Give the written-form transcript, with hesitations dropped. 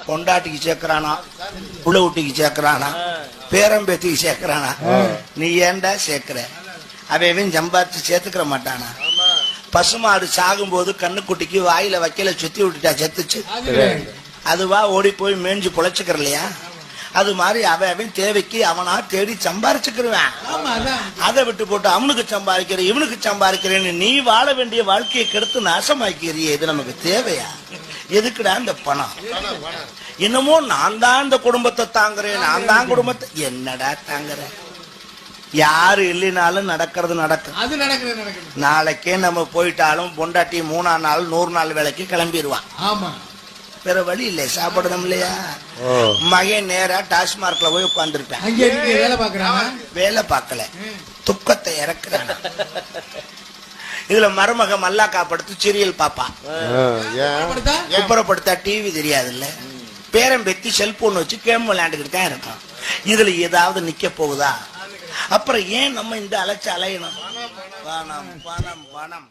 பொண்டாட்டிக்கு சேர்க்கிறானா, புள்ள ஊட்டிக்கு சேர்க்கிறானா, பேரம்பேத்திக்கு சேர்க்கிறானா? நீ ஏன்டா சேர்க்கிற? அவன் சம்பாதிச்சு சேர்த்துக்கிற மாட்டானா? பசுமாடு சாகும் போது கண்ணுக்குட்டிக்கு வாயில வைக்கல சுத்தி விட்டுட்டா செத்துச்சு, அதுவா ஓடி போய் மேய்ஞ்சு பொழைச்சுக்கிற இல்லையா? அது மாதிரி அவன் தேவைக்கு அவனா தேடி சம்பாரிச்சுக்கிருவேன். அதை விட்டு போட்டு அவனுக்கு சம்பாதிக்கிற இவனுக்கு சம்பாதிக்கிறேன்னு நீ வாழ வேண்டிய வாழ்க்கையை கெடுத்து நாசமாக்கிறிய. இது நமக்கு தேவையா? எதுக்குடா இந்த பணம்? என்னமோ நான் தான் இந்த குடும்பத்தை தாங்குறேன், நான் தான் குடும்பத்தை. என்னடா தாங்குறேன்? யாரு இல்லைனாலும் நடக்கிறது நடக்கும். நாளைக்கே நம்ம போயிட்டாலும் பொண்டாட்டி 3ஆம் நாள் 100 நாள் வேலைக்கு கிளம்பிடுவான். வேற வழி இல்லை, சாப்பிடணும் இல்லையா? மகன் நேரா டாஸ்மார்க்ல போய் உட்கார்ந்துருப்பேன். வேலை பார்க்கல, துக்கத்தை இறக்குறான். இதுல மருமக மல்லாக்கா படுத்து சீரியல் பாப்பா, குப்புறப்படுத்தா டிவி தெரியாதுல்ல. பேரம் பெத்தி செல்போன் வச்சு கேம் விளையாண்டுக்கிட்டு தான் இருக்கான். இதுல ஏதாவது நிக்க போகுதா? அப்புறம் ஏன் நம்ம இந்த அலைச்சு அலையணும்? பணம் பணம் பணம்.